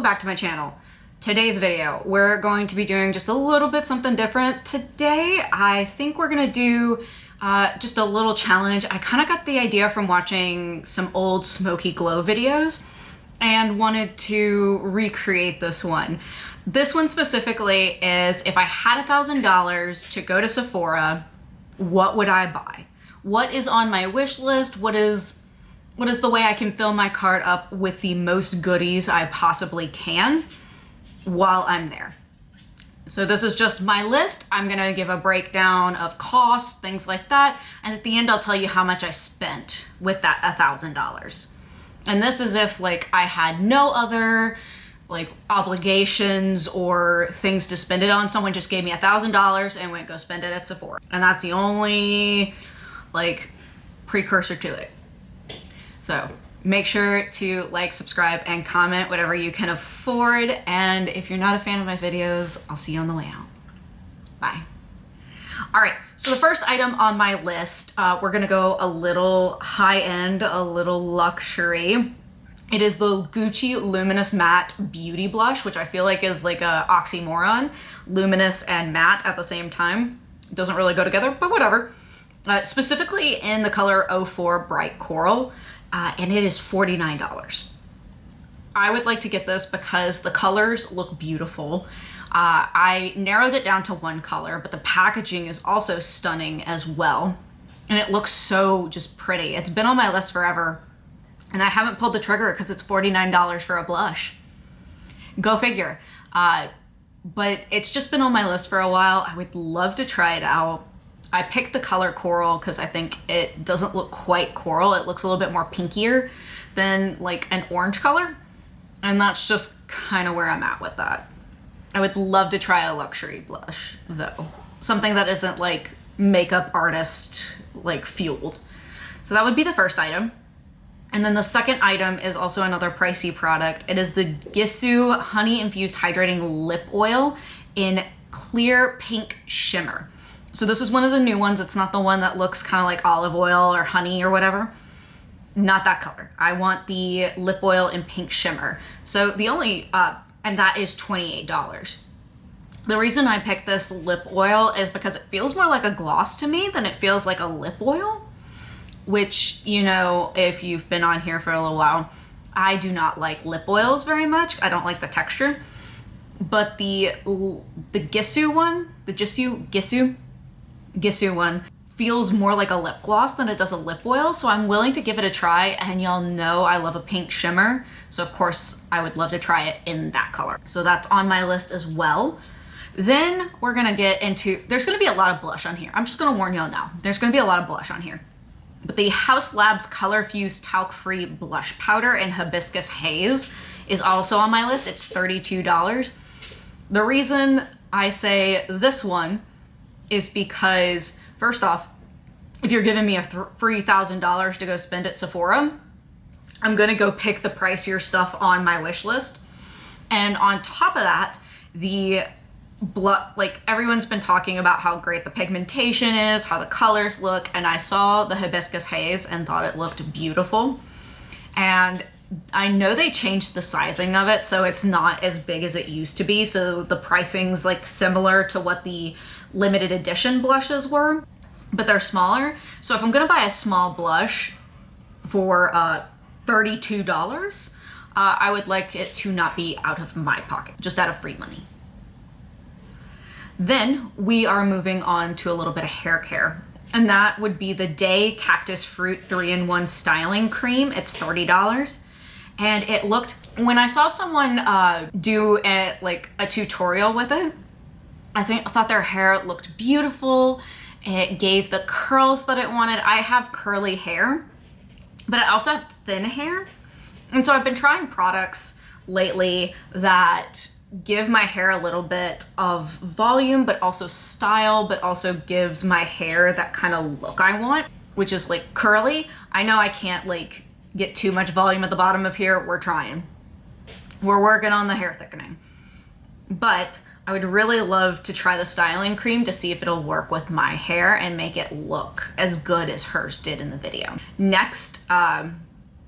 back to my channel. Today's video, we're going to be doing just a little bit something different. Today, I think we're gonna do just a little challenge. I kind of got the idea from watching some old Smoky Glow videos and wanted to recreate this one. This one specifically is, if I had $1,000 to go to Sephora, what would I buy? What is on my wish list? What is the way I can fill my cart up with the most goodies I possibly can while I'm there? So this is just my list. I'm gonna give a breakdown of costs, things like that. And at the end, I'll tell you how much I spent with that $1,000. And this is if like I had no other like obligations or things to spend it on. Someone just gave me $1,000 and went, go spend it at Sephora. And that's the only like precursor to it. So make sure to like, subscribe, and comment whatever you can afford. And if you're not a fan of my videos, I'll see you on the way out. Bye. All right, so the first item on my list, we're gonna go a little high-end, a little luxury. It is the Gucci Luminous Matte Beauty Blush, which I feel like is like a oxymoron. Luminous and matte at the same time. It doesn't really go together, but whatever. Specifically in the color 04 Bright Coral, and it is $49. I would like to get this because the colors look beautiful. I narrowed it down to one color, but the packaging is also stunning as well. And it looks so just pretty. It's been on my list forever, and I haven't pulled the trigger because it's $49 for a blush. Go figure. But it's just been on my list for a while. I would love to try it out. I picked the color coral because I think it doesn't look quite coral. It looks a little bit more pinkier than like an orange color. And that's just kind of where I'm at with that. I would love to try a luxury blush though. Something that isn't like makeup artist like fueled. So that would be the first item. And then the second item is also another pricey product. It is the Gimme Honey Infused Hydrating Lip Oil in Clear Pink Shimmer. So this is one of the new ones. It's not the one that looks kind of like olive oil or honey or whatever. Not that color. I want the lip oil in pink shimmer. So the only, and that is $28. The reason I picked this lip oil is because it feels more like a gloss to me than it feels like a lip oil, which, you know, if you've been on here for a little while, I do not like lip oils very much. I don't like the texture. But the Gimme one, the Gimme one feels more like a lip gloss than it does a lip oil, so I'm willing to give it a try, and y'all know I love a pink shimmer, so of course I would love to try it in that color. So that's on my list as well. Then we're gonna get into, there's gonna be a lot of blush on here. I'm just gonna warn y'all now, there's gonna be a lot of blush on here. But the Haus Labs Color Fused Talc-Free Blush Powder in Hibiscus Haze is also on my list. It's $32. The reason I say this one is because, first off, if you're giving me a free $1,000 to go spend at Sephora, I'm gonna go pick the pricier stuff on my wish list. And on top of that, like everyone's been talking about how great the pigmentation is, how the colors look, and I saw the Hibiscus Haze and thought it looked beautiful. And I know they changed the sizing of it, so it's not as big as it used to be. So the pricing's like similar to what the limited edition blushes were, but they're smaller. So if I'm gonna buy a small blush for $32, I would like it to not be out of my pocket, just out of free money. Then we are moving on to a little bit of hair care, and that would be the Day Cactus Fruit 3-in-1 Styling Cream. It's $30. And it looked, when I saw someone do like a tutorial with it, I thought their hair looked beautiful. It gave the curls that it wanted. I have curly hair, but I also have thin hair. And so I've been trying products lately that give my hair a little bit of volume, but also style, but also gives my hair that kind of look I want, which is like curly. I know I can't like get too much volume at the bottom of here. We're trying. We're working on the hair thickening. But I would really love to try the styling cream to see if it'll work with my hair and make it look as good as hers did in the video. Next,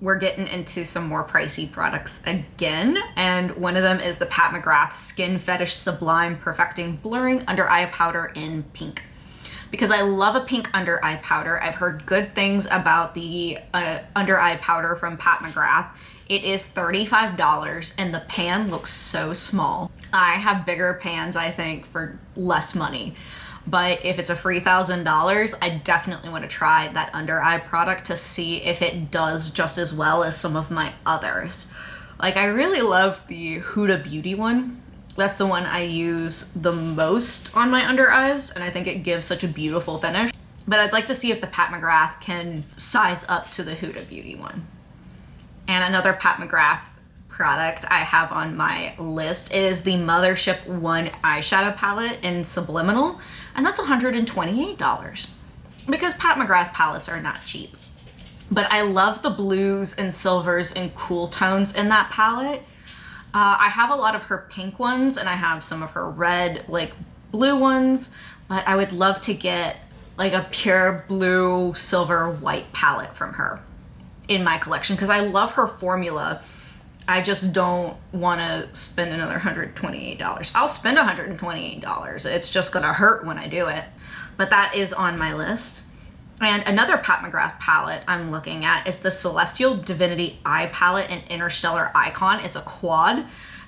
we're getting into some more pricey products again. And one of them is the Pat McGrath Skin Fetish Sublime Perfecting Blurring Under Eye Powder in pink. Because I love a pink under eye powder. I've heard good things about the under eye powder from Pat McGrath. It is $35 and the pan looks so small. I have bigger pans, I think, for less money. But if it's a free $1,000, I definitely want to try that under eye product to see if it does just as well as some of my others. Like, I really love the Huda Beauty one. That's the one I use the most on my under eyes, and I think it gives such a beautiful finish. But I'd like to see if the Pat McGrath can size up to the Huda Beauty one. And another Pat McGrath product I have on my list is the Mothership One eyeshadow palette in Subliminal, and that's $128 because Pat McGrath palettes are not cheap. But I love the blues and silvers and cool tones in that palette. I have a lot of her pink ones and I have some of her red, like blue ones, but I would love to get like a pure blue, silver, white palette from her in my collection because I love her formula. I just don't want to spend another $128. I'll spend $128. It's just gonna hurt when I do it. But that is on my list. And another Pat McGrath palette I'm looking at is the Celestial Divinity Eye Palette in Interstellar Icon. It's a quad.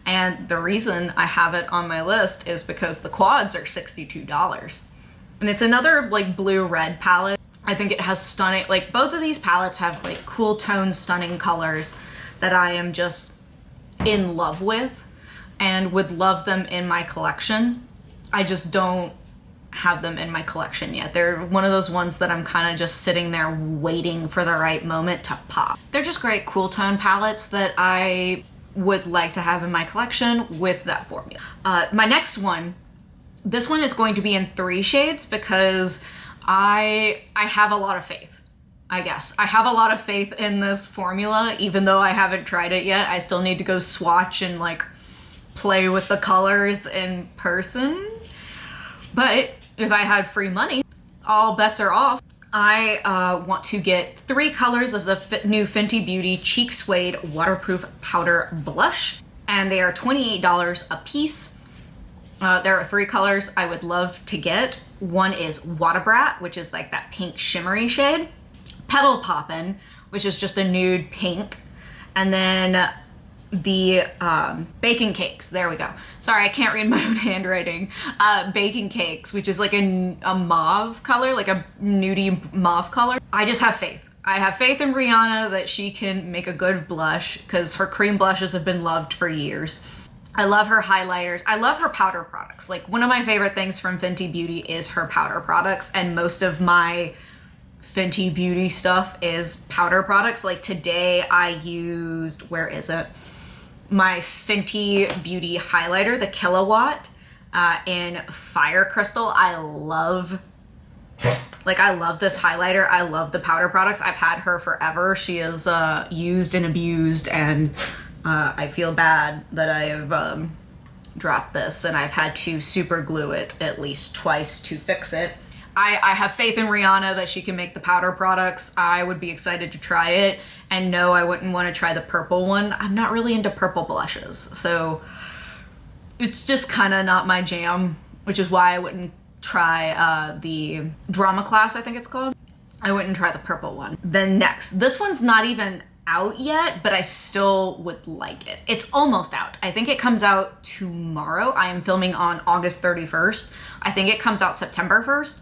And the reason I have it on my list is because the quads are $62. And it's another like blue-red palette. I think it has stunning, like both of these palettes have like cool tone, stunning colors that I am just in love with and would love them in my collection. I just don't have them in my collection yet. They're one of those ones that I'm kind of just sitting there waiting for the right moment to pop. They're just great cool tone palettes that I would like to have in my collection with that formula. My next one, this one is going to be in 3 shades because I have a lot of faith. I guess. I have a lot of faith in this formula, even though I haven't tried it yet. I still need to go swatch and like play with the colors in person. But if I had free money, all bets are off. I want to get 3 colors of the new Fenty Beauty Cheek Suede Waterproof Powder Blush, and they are $28 a piece. There are 3 colors I would love to get. One is Water Brat, which is like that pink shimmery shade. Petal Poppin', which is just a nude pink. And then the Baking Cakes, there we go. Sorry, I can't read my own handwriting. Baking Cakes, which is like a mauve color, like a nudie mauve color. I just have faith. I have faith in Rihanna that she can make a good blush because her cream blushes have been loved for years. I love her highlighters. I love her powder products. Like one of my favorite things from Fenty Beauty is her powder products, and most of my Fenty Beauty stuff is powder products. Like today I used, where is it? My Fenty Beauty highlighter, the Kilowatt in Fire Crystal. I love this highlighter. I love the powder products. I've had her forever. She is used and abused, and I feel bad that I have dropped this and I've had to super glue it at least twice to fix it. I have faith in Rihanna that she can make the powder products. I would be excited to try it. And no, I wouldn't want to try the purple one. I'm not really into purple blushes, so it's just kind of not my jam, which is why I wouldn't try the Drama Class, I think it's called. I wouldn't try the purple one. Then next, this one's not even out yet, but I still would like it. It's almost out. I think it comes out tomorrow. I am filming on August 31st. I think it comes out September 1st.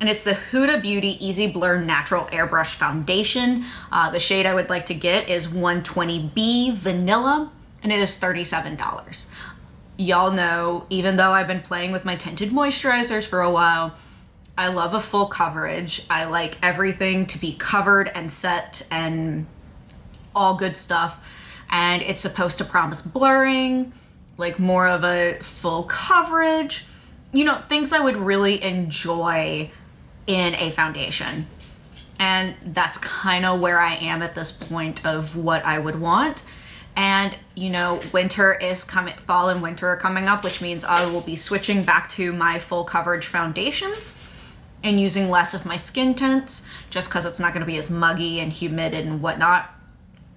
And it's the Huda Beauty Easy Blur Natural Airbrush Foundation. The shade I would like to get is 120B Vanilla, and it is $37. Y'all know, even though I've been playing with my tinted moisturizers for a while, I love a full coverage. I like everything to be covered and set and all good stuff. And it's supposed to promise blurring, like more of a full coverage. You know, things I would really enjoy in a foundation. And that's kind of where I am at this point of what I would want. And you know, winter is coming, fall and winter are coming up, which means I will be switching back to my full coverage foundations and using less of my skin tints just because it's not going to be as muggy and humid and whatnot.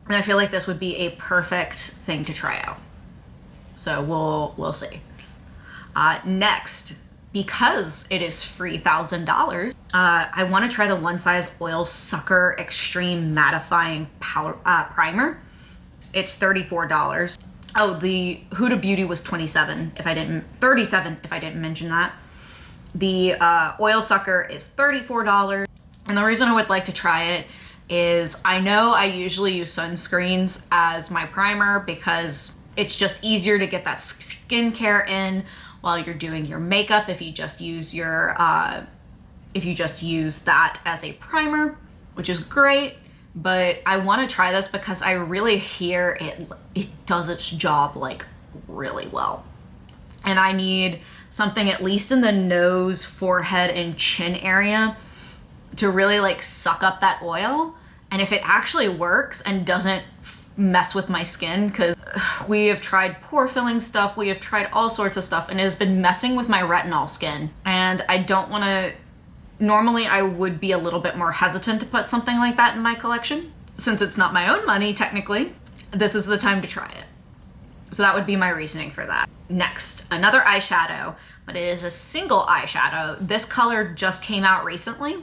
And I feel like this would be a perfect thing to try out. So we'll see. Next, because it is free $1,000, I want to try the One Size Oil Sucker Extreme Mattifying Primer. It's $34. Oh, the Huda Beauty was $37 if I didn't mention that. The Oil Sucker is $34. And the reason I would like to try it is I know I usually use sunscreens as my primer because it's just easier to get that skincare in while you're doing your makeup if you just use your that as a primer, which is great. But I want to try this because I really hear it does its job like really well. And I need something at least in the nose, forehead, and chin area to really like suck up that oil. And if it actually works and doesn't mess with my skin, because we have tried pore filling stuff, we have tried all sorts of stuff, and it has been messing with my retinol skin. And I don't want to, normally I would be a little bit more hesitant to put something like that in my collection. Since it's not my own money, technically, this is the time to try it. So that would be my reasoning for that. Next, another eyeshadow, but it is a single eyeshadow. This color just came out recently,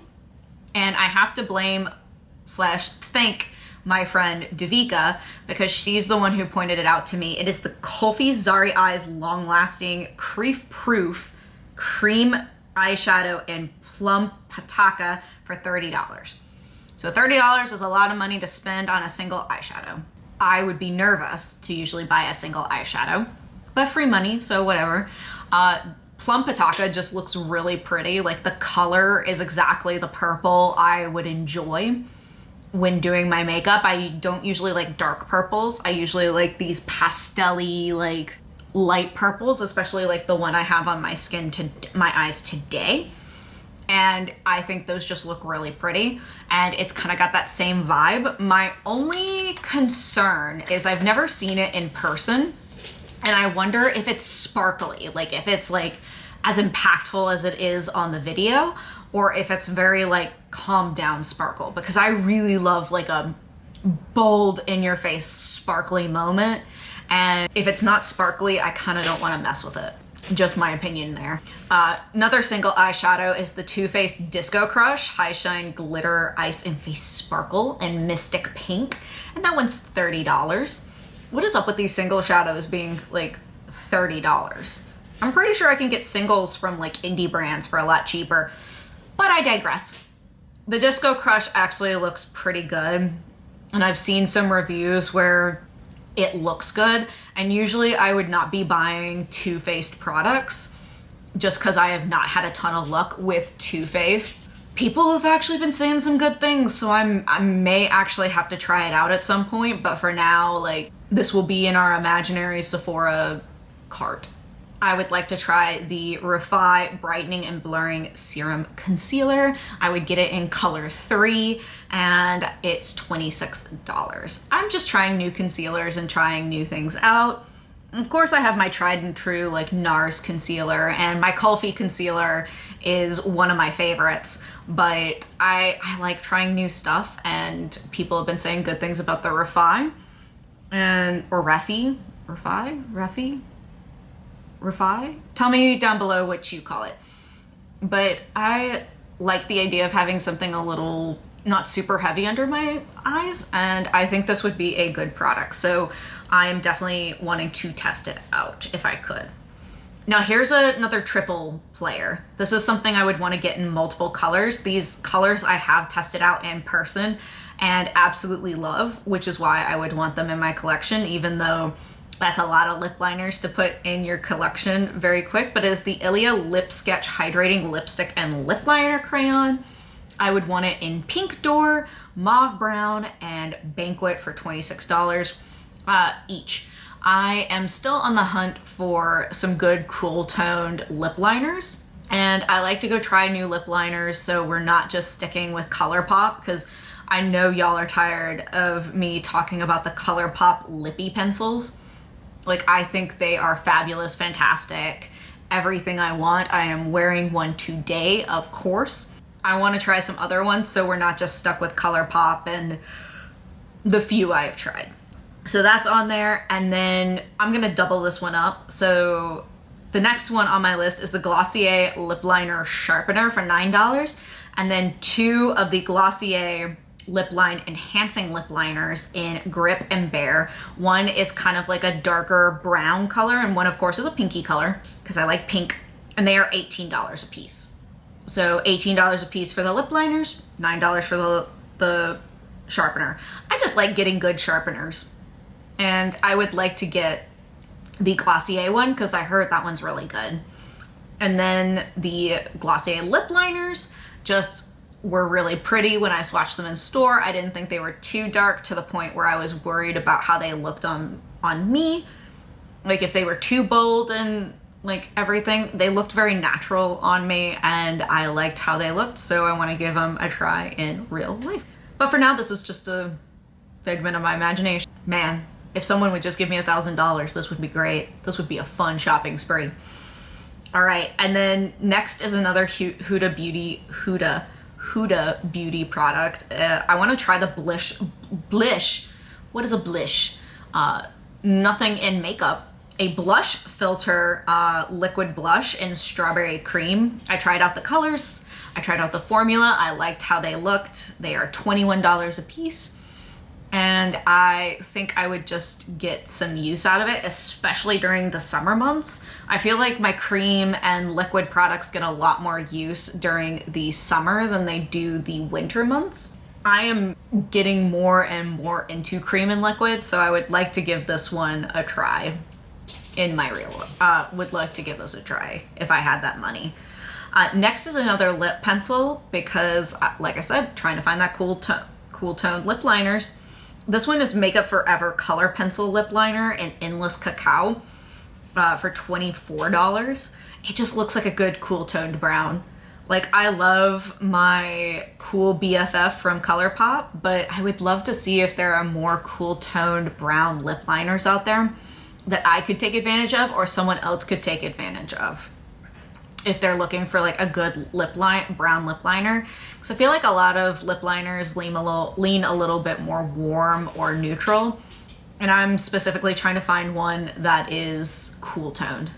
and I have to blame / thank my friend Devika because she's the one who pointed it out to me. It is the Kulfi Zari Eyes Long Lasting Crease Proof Cream Eyeshadow in Plum Pataka for $30. So $30 is a lot of money to spend on a single eyeshadow. I would be nervous to usually buy a single eyeshadow, but free money, so whatever. Plum Pataka just looks really pretty. Like the color is exactly the purple I would enjoy when doing my makeup. I don't usually like dark purples. I usually like these pastel-y, like light purples, especially like the one I have on my skin my eyes today. And I think those just look really pretty, and it's kind of got that same vibe. My only concern is I've never seen it in person, and I wonder if it's sparkly, like if it's like as impactful as it is on the video, or if it's very like calm down sparkle, because I really love like a bold in your face sparkly moment. And if it's not sparkly, I kind of don't want to mess with it. Just my opinion there. Another single eyeshadow is the Too Faced Disco Crush High Shine Glitter Ice and Face Sparkle in Mystic Pink, and that one's $30. What is up with these single shadows being like $30? I'm pretty sure I can get singles from like indie brands for a lot cheaper, but I digress. The Disco Crush actually looks pretty good, and I've seen some reviews where it looks good, and usually I would not be buying Too Faced products just because I have not had a ton of luck with Too Faced. People have actually been saying some good things, so I may actually have to try it out at some point, but for now, like, this will be in our imaginary Sephora cart. I would like to try the Refi Brightening and Blurring Serum Concealer. I would get it in color 3, and it's $26. I'm just trying new concealers and trying new things out. Of course, I have my tried and true like NARS concealer, and my Kulfi concealer is one of my favorites, but I like trying new stuff, and people have been saying good things about the Refi or Refi? Tell me down below what you call it. But I like the idea of having something a little not super heavy under my eyes, and I think this would be a good product. So I am definitely wanting to test it out if I could. Now here's another triple player. This is something I would want to get in multiple colors. These colors I have tested out in person and absolutely love, which is why I would want them in my collection, even though that's a lot of lip liners to put in your collection very quick. But it's the Ilia Lip Sketch Hydrating Lipstick and Lip Liner Crayon. I would want it in Pink Door, Mauve Brown, and Banquet for $26 each. I am still on the hunt for some good cool toned lip liners, and I like to go try new lip liners so we're not just sticking with Colourpop, because I know y'all are tired of me talking about the Colourpop lippy pencils. Like, I think they are fabulous, fantastic, everything I want. I am wearing one today, of course. I want to try some other ones so we're not just stuck with Colourpop and the few I have tried. So that's on there, and then I'm gonna double this one up. So the next one on my list is the Glossier Lip Liner Sharpener for $9, and then 2 of the Glossier Lip Line Enhancing Lip Liners in Grip and Bare. One is kind of like a darker brown color, and one of course is a pinky color, because I like pink, and they are $18 a piece. So $18 a piece for the lip liners, $9 for the sharpener. I just like getting good sharpeners. And I would like to get the Glossier one because I heard that one's really good. And then the Glossier lip liners just were really pretty when I swatched them in store. I didn't think they were too dark to the point where I was worried about how they looked on me. Like if they were too bold and like everything, they looked very natural on me and I liked how they looked. So I want to give them a try in real life. But for now, this is just a figment of my imagination. Man, if someone would just give me $1,000, this would be great. This would be a fun shopping spree. All right, and then next is another Huda Beauty product. I want to try the Blish. What is a Blish? Nothing in makeup. A blush filter liquid blush in strawberry cream. I tried out the colors. I tried out the formula. I liked how they looked. They are $21 a piece. And I think I would just get some use out of it, especially during the summer months. I feel like my cream and liquid products get a lot more use during the summer than they do the winter months. I am getting more and more into cream and liquid, so I would like to give this one a try in my real would like to give this a try if I had that money. Next is another lip pencil because, like I said, trying to find that cool toned lip liners. This one is Makeup Forever Color Pencil Lip Liner in Endless Cacao for $24. It just looks like a good cool toned brown. Like I love my cool BFF from Colourpop, but I would love to see if there are more cool toned brown lip liners out there that I could take advantage of or someone else could take advantage of if they're looking for like a good brown lip liner. So I feel like a lot of lip liners lean a little bit more warm or neutral. And I'm specifically trying to find one that is cool toned.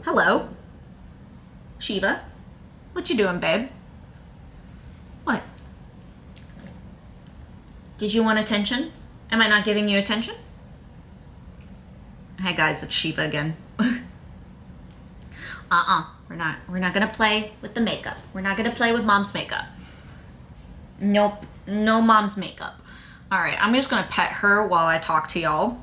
Hello, Shiva. What you doing, babe? What? Did you want attention? Am I not giving you attention? Hey guys, it's Shiva again. We're not gonna play with the makeup. We're not gonna play with mom's makeup. Nope, no mom's makeup. All right, I'm just gonna pet her while I talk to y'all.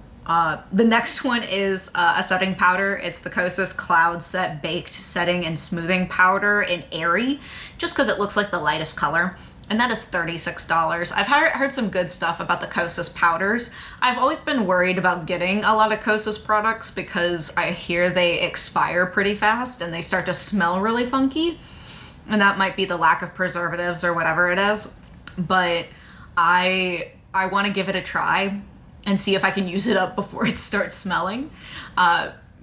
The next one is a setting powder. It's the Kosas Cloud Set Baked Setting and Smoothing Powder in Airy, just because it looks like the lightest color. And that is $36. I've heard some good stuff about the Kosas powders. I've always been worried about getting a lot of Kosas products because I hear they expire pretty fast and they start to smell really funky. And that might be the lack of preservatives or whatever it is. But I want to give it a try and see if I can use it up before it starts smelling.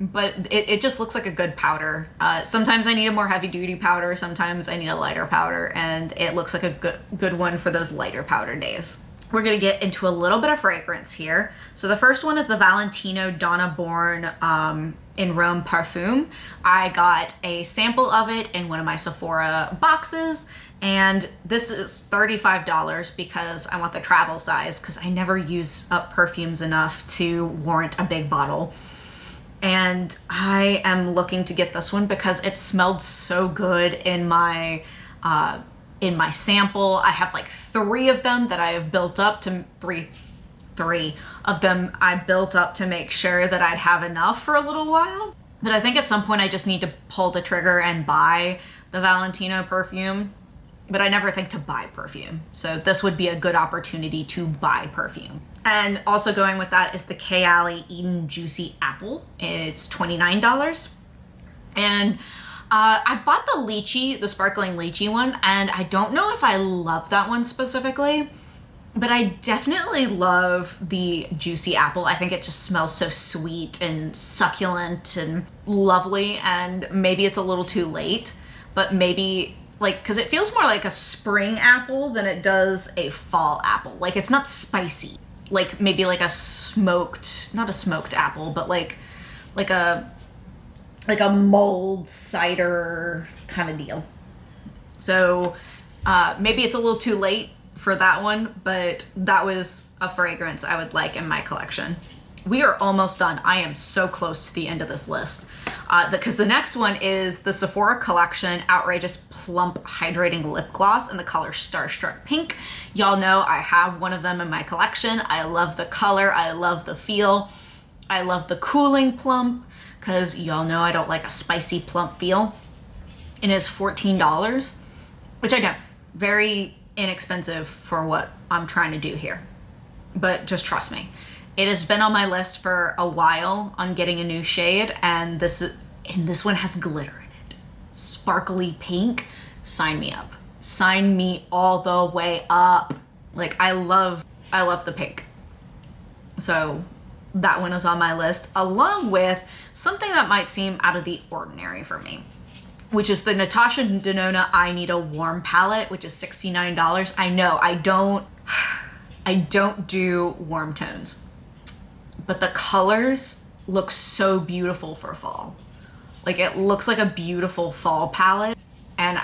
But it just looks like a good powder. Sometimes I need a more heavy duty powder, sometimes I need a lighter powder, and it looks like a good one for those lighter powder days. We're gonna get into a little bit of fragrance here. So the first one is the Valentino Donna Born in Rome Parfum. I got a sample of it in one of my Sephora boxes, and this is $35 because I want the travel size because I never use up perfumes enough to warrant a big bottle. And I am looking to get this one because it smelled so good in my sample. I have like 3 of them that I have built up to three of them I built up to make sure that I'd have enough for a little while. But I think at some point I just need to pull the trigger and buy the Valentino perfume. But I never think to buy perfume. So this would be a good opportunity to buy perfume. And also going with that is the Kayali Eden Juicy Apple. It's $29. And I bought the sparkling lychee one, and I don't know if I love that one specifically, but I definitely love the Juicy Apple. I think it just smells so sweet and succulent and lovely, and maybe it's a little too late, but maybe like, because it feels more like a spring apple than it does a fall apple. Like, it's not spicy. Like, maybe like a smoked, not a smoked apple, but like a mulled cider kind of deal. So maybe it's a little too late for that one, but that was a fragrance I would like in my collection. We are almost done. I am so close to the end of this list. Because the next one is the Sephora Collection Outrageous Plump Hydrating Lip Gloss in the color Starstruck Pink. Y'all know I have one of them in my collection. I love the color. I love the feel. I love the cooling plump, because y'all know I don't like a spicy plump feel. It is $14, which I know, very inexpensive for what I'm trying to do here. But just trust me. It has been on my list for a while on getting a new shade, and this one has glitter in it. Sparkly pink. Sign me up. Sign me all the way up. Like, I love the pink. So that one is on my list, along with something that might seem out of the ordinary for me, which is the Natasha Denona I Need a Warm palette, which is $69. I know I don't do warm tones, but the colors look so beautiful for fall. Like, it looks like a beautiful fall palette, and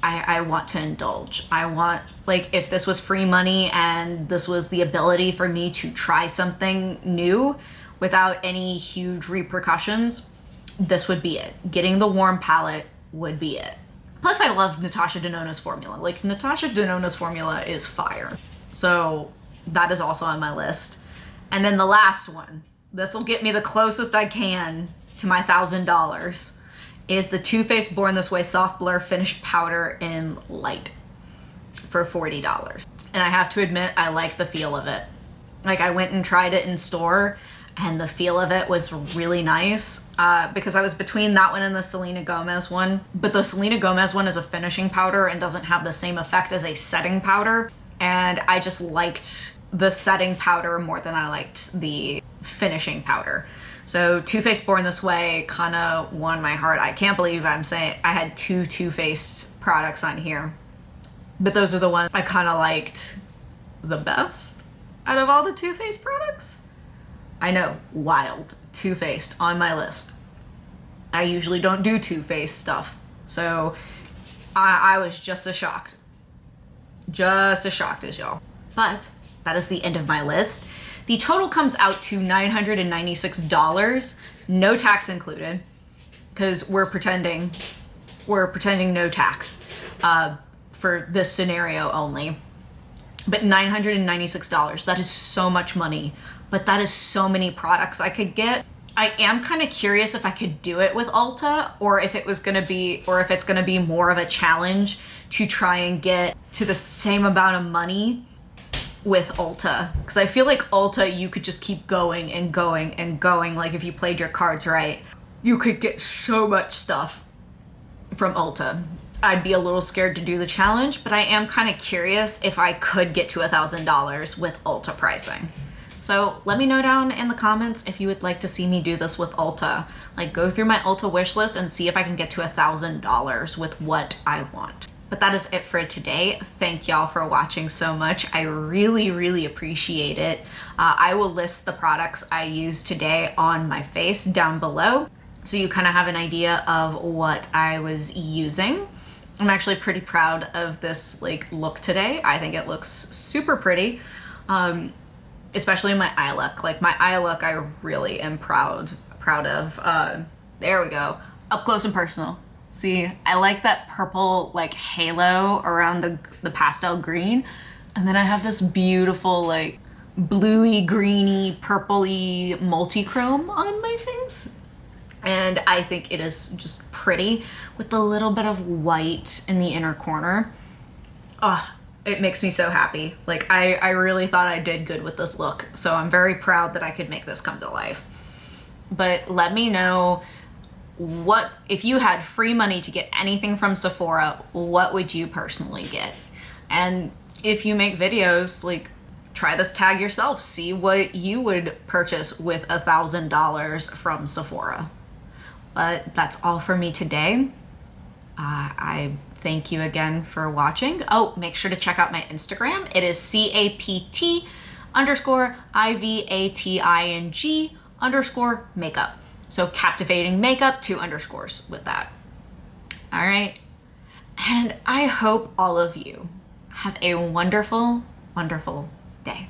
I want to indulge. I want, like, if this was free money and this was the ability for me to try something new without any huge repercussions, this would be it. Getting the warm palette would be it. Plus, I love Natasha Denona's formula. Like, Natasha Denona's formula is fire. So that is also on my list. And then the last one, this will get me the closest I can to my $1,000, is the Too Faced Born This Way Soft Blur Finish Powder in Light for $40. And I have to admit, I like the feel of it. Like, I went and tried it in store, and the feel of it was really nice, because I was between that one and the Selena Gomez one. But the Selena Gomez one is a finishing powder and doesn't have the same effect as a setting powder. And I just liked the setting powder more than I liked the finishing powder. So Too Faced Born This Way kind of won my heart. I can't believe I'm saying I had two Too Faced products on here, but those are the ones I kind of liked the best out of all the Too Faced products. I know, wild. Too Faced on my list. I usually don't do Too Faced stuff, so I was just as shocked. Just as shocked as y'all. But that is the end of my list. The total comes out to $996, no tax included, because we're pretending no tax for this scenario only. But $996, that is so much money, but that is so many products I could get. I am kind of curious if I could do it with Ulta, or if it's gonna be more of a challenge to try and get to the same amount of money with Ulta, because I feel like Ulta, you could just keep going and going and going. Like, if you played your cards right, you could get so much stuff from Ulta. I'd be a little scared to do the challenge, but I am kind of curious if I could get to $1,000 with Ulta pricing. So let me know down in the comments if you would like to see me do this with Ulta. Like, go through my Ulta wish list and see if I can get to $1,000 with what I want. But that is it for today. Thank y'all for watching so much. I really, really appreciate it. I will list the products I used today on my face down below, so you kind of have an idea of what I was using. I'm actually pretty proud of this look today. I think it looks super pretty, especially my eye look. Like, my eye look, I really am proud of. There we go, up close and personal. See, I like that purple halo around the pastel green, and then I have this beautiful bluey, greeny, purpley multi-chrome on my face. And I think it is just pretty with a little bit of white in the inner corner. Oh, it makes me so happy. Like, I really thought I did good with this look, so I'm very proud that I could make this come to life. But let me know, what if you had free money to get anything from Sephora, what would you personally get? And if you make videos, try this tag yourself, see what you would purchase with $1,000 from Sephora. But that's all for me today. I thank you again for watching. Oh, make sure to check out my Instagram. It is CAPT_IVATING_makeup. So captivating makeup, 2 underscores with that. All right. And I hope all of you have a wonderful, wonderful day.